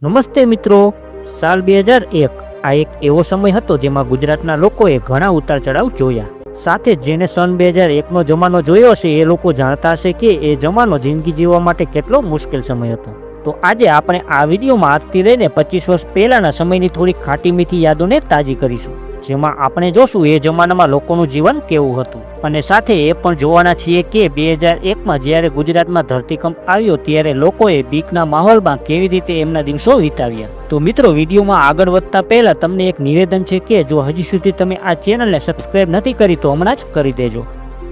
નમસ્તે મિત્રો, સાલ 2001 આ એક એવો સમય હતો જેમાં ગુજરાતના લોકોએ ઘણા ઉતાર ચઢાવ જોયા. સાથે જેને સન 2001નો જમાનો જોયો હશે એ લોકો જાણતા હશે કે એ જમાનો જિંદગી જીવવા માટે કેટલો મુશ્કેલ સમય હતો. તો આજે આપણે આ વિડીયોમાં આજથી લઈને 25 વર્ષ પહેલાના સમયની થોડી ખાટી મીઠી યાદોને તાજી કરીશું, જેમાં આપણે જોશું એ જમાનામાં લોકોનું જીવન કેવું હતું. અને સાથે એ પણ જોવાના છીએ કે 2001માં જ્યારે ગુજરાતમાં ધરતીકંપ આવ્યો ત્યારે લોકોએ બીકના માહોલમાં કેવી રીતે એમના દિવસો વિતાવ્યા. તો મિત્રો, વિડીયોમાં આગળ વધતા પહેલા તમને એક નિવેદન છે કે જો હજી સુધી તમે આ ચેનલને સબસ્ક્રાઇબ નથી કરી તો હમણાં જ કરી દેજો.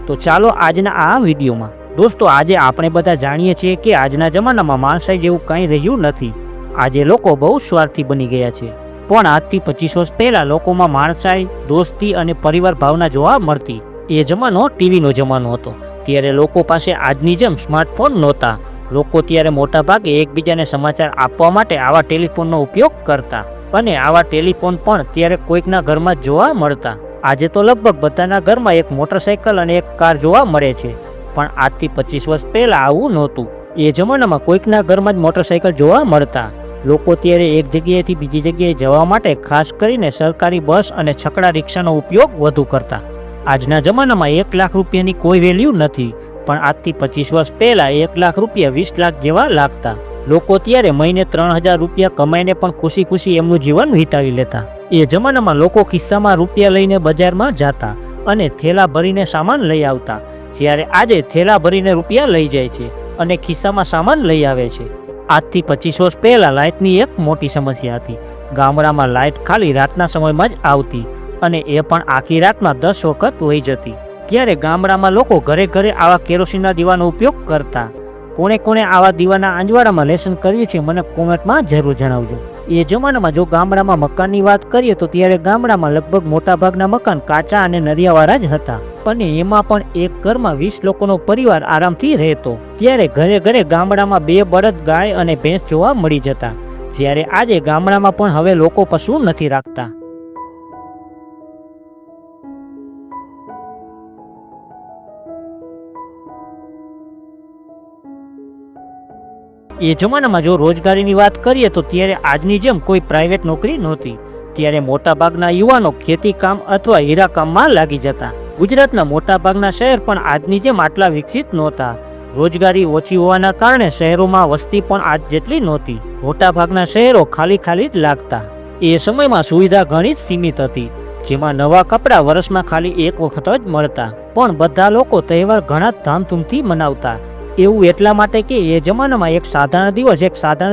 તો ચાલો આજના આ વિડીયોમાં. દોસ્તો, આજે આપણે બધા જાણીએ છીએ કે આજના જમાનામાં માણસાઈ જેવું કંઈ રહ્યું નથી. આજે લોકો બહુ સ્વાર્થી બની ગયા છે, પણ આજથી 25 વર્ષ પહેલા લોકોમાં માણસાઈ, દોસ્તી અને પરિવાર ભાવના જોવા મળતી. એ જમાનો ટીવીનો જમાનો હતો. ત્યારે લોકો પાસે આજની જેમ સ્માર્ટફોન નહોતા. લોકો ત્યારે મોટા ભાગે એકબીજાને સમાચાર આપવા માટે આવા ટેલિફોનનો ઉપયોગ કરતા, અને આવા ટેલિફોન પણ ત્યારે કોઈકના ઘરમાં જોવા મળતા. આજે તો લગભગ બધાના ઘરમાં એક મોટરસાઇકલ અને એક કાર જોવા મળે છે, પણ આજથી 25 વર્ષ પહેલા આવું નહોતું. એ જમાનામાં કોઈકના ઘરમાં જ મોટરસાઇકલ જોવા મળતા. લોકો ત્યારે એક જગ્યાએથી બીજી જગ્યાએ જવા માટે ખાસ કરીને સરકારી બસ અને છકડા રિક્ષાનો ઉપયોગ વધુ કરતા. આજના જમાનામાં 1 લાખ રૂપિયાની કોઈ વેલ્યુ નથી, પણ આજથી 25 વર્ષ પહેલાં 1 લાખ રૂપિયા 20 લાખ જેવા લાગતા. લોકો ત્યારે મહિને 3000 રૂપિયા કમાઈને પણ ખુશી ખુશી એમનું જીવન વિતાવી લેતા. એ જમાનામાં લોકો ખિસ્સામાં રૂપિયા લઈને બજારમાં જતા અને થેલા ભરીને સામાન લઈ આવતા, જ્યારે આજે થેલા ભરીને રૂપિયા લઈ જાય છે અને ખિસ્સામાં સામાન લઈ આવે છે. આજથી 25 વર્ષ પહેલાં લાઇટની એક મોટી સમસ્યા હતી. ગામડામાં લાઇટ ખાલી રાતના સમયમાં જ આવતી, અને એ પણ આખી રાતમાં 10 વખત વહી જતી. ત્યારે ગામડામાં લોકો ઘરે ઘરે આવા કેરોસીનના દીવાનો ઉપયોગ કરતા. કોણે કોણે આવા દીવાના અંજવાળામાં લેસન કર્યું છે મને કોમેન્ટમાં જરૂર જણાવજો. એ જમાનામાં જો ગામડામાં મકાનની વાત કરીએ તો ત્યારે ગામડામાં લગભગ મોટાભાગના મકાન કાચા અને નરિયાવાળા જ હતા, અને એમાં પણ એક ઘરમાં 20 લોકોનો પરિવાર આરામથી રહેતો. ત્યારે ઘરે ઘરે ગામડામાં 2 બળદ, ગાય અને ભેંસ જોવા મળી જતા, જ્યારે આજે ગામડામાં પણ હવે લોકો પશુ નથી રાખતા. એ જમાનામાં જો રોજગારીની વાત કરીએ તો ત્યારે આજની જેમ કોઈ પ્રાઇવેટ નોકરી નહોતી. ત્યારે મોટાભાગના યુવાનો ખેતી કામ અથવા હીરા કામમાં લાગી જતા. ગુજરાતના મોટાભાગના શહેર પણ આજની જેમ આટલા વિકસિત નહોતા. રોજગારી ઓછી હોવાના કારણે શહેરોમાં વસ્તી પણ આજ જેટલી નહોતી. મોટાભાગના શહેરો ખાલી ખાલી જ લાગતા. એ સમયમાં સુવિધા ઘણી જ સીમિત હતી, જેમાં નવા કપડાં વર્ષમાં ખાલી 1 વખત જ મળતા. પણ બધા લોકો તહેવાર ઘણા ધામધૂમથી મનાવતા. એવું એટલા માટે કે એ જમાનામાં એક સાધારણ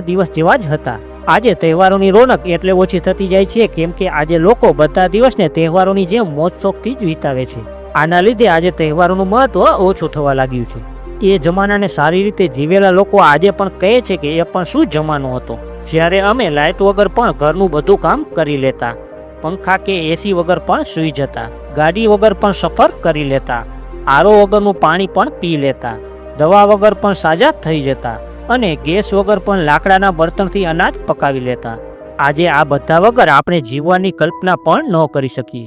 દિવસ જેવા જ હતા. આજે તહેવારોની રોનક એટલે ઓછી થતી જાય છે કેમ કે આજે લોકો બધા દિવસને તહેવારોની જેમ મોજ શોખથી જ વિતાવે છે. આના લીધે આજે તહેવારોનું મહત્વ ઓછું થવા લાગ્યું છે. એ જમાનાને સારી રીતે જીવેલા લોકો આજે પણ કહે છે કે એ પણ શું જમાનો હતો, જ્યારે અમે લાઇટ વગર પણ ઘરનું બધું કામ કરી લેતા, પંખા કે એસી વગર પણ સૂઈ જતા, ગાડી વગર પણ સફર કરી લેતા, આરો વગરનું પાણી પણ પી લેતા, દવા વગર પણ સાજા થઈ જતા, અને ગેસ વગર પણ લાકડાના બર્તનથી અનાજ પકાવી લેતા. આજે આ બધા વગર આપણે જીવવાની કલ્પના પણ ન કરી શકીએ.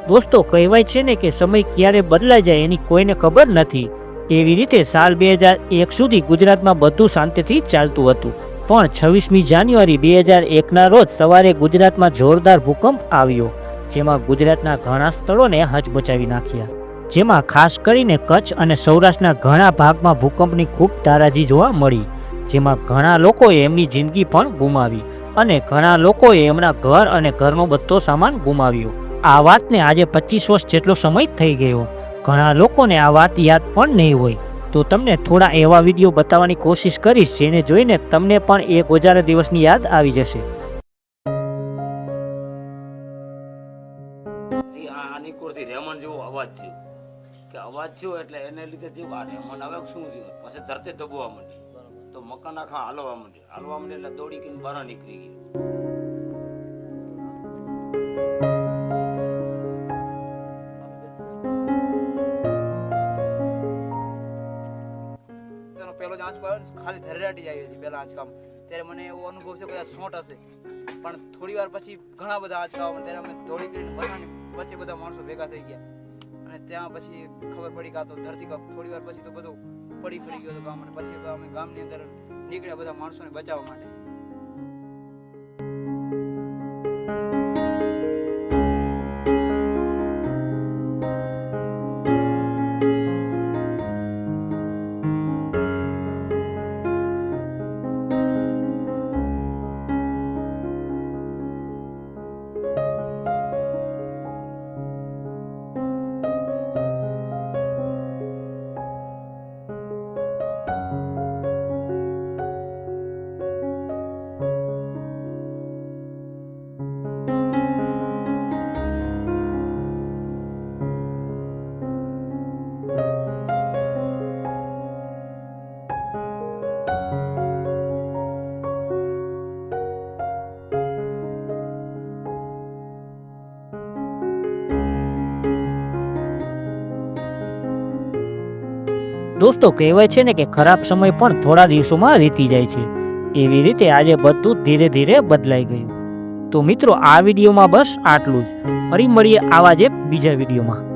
દોસ્તો, કહેવાય છે ને કે સમય ક્યારે બદલાઈ જાય એની કોઈને ખબર નથી. એવી રીતે સાલ 2001 સુધી ગુજરાતમાં બધું શાંતિથી ચાલતું હતું, પણ 26મી જાન્યુઆરી 2001ના રોજ સવારે ગુજરાતમાં જોરદાર ભૂકંપ આવ્યો, જેમાં ગુજરાતના ઘણા સ્થળોને હચમચાવી નાખ્યા. જેમાં ખાસ કરીને કચ્છ અને સૌરાષ્ટ્રના ઘણા ભાગમાં ભૂકંપની ખૂબ તારાજી જોવા મળી, જેમાં ઘણા લોકોએ એમની જિંદગી પણ ગુમાવી, અને ઘણા લોકોએ એમના ઘર અને ઘરનો બધો સામાન ગુમાવ્યો. આ વાતને આજે 25 વર્ષ જેટલો સમય થઈ ગયો. ઘણા લોકોને આ વાત યાદ પણ નહીં હોય, તો તમને થોડા એવા વિડીયો બતાવવાની કોશિશ કરીશ જેને જોઈને તમને પણ એ ગોજારા દિવસની યાદ આવી જશે. રેમન જેવો અવાજ થયો કે અવાજ થયો એટલે એને લીધે થયું આ રેમન આવે શું થયું, પછી ધરતી દબવા માંડી, તો મકાન આખા હાલવા માંડી એટલે દોડી કરીને બહાર નીકળી ગઈ. પહેલો જ આંચકો આવ્યો ને ખાલી ધરેરાટી જ આવી હતી પહેલા આંચકામાં, ત્યારે મને એવો અનુભવ છે કદાચ 100 હશે. પણ થોડી વાર પછી ઘણા બધા આંચકા આવ્યા, ત્યારે અમે દોડી કરીને બધાની વચ્ચે બધા માણસો ભેગા થઈ ગયા અને ત્યાં પછી ખબર પડી કે આ તો ધરતીકંપ. થોડી વાર પછી તો બધું પડી ગયો હતો ગામ, અને પછી અમે ગામની અંદર નીકળ્યા બધા માણસોને બચાવવા માટે. દોસ્તો, કહેવાય છે ને કે ખરાબ સમય પણ થોડા દિવસોમાં વીતી જાય છે. એવી રીતે આજે બધું ધીરે ધીરે બદલાઈ ગયું. તો મિત્રો, આ વિડીયોમાં બસ આટલું જ. ફરી મળીએ આવા જ એક બીજા વિડીયોમાં.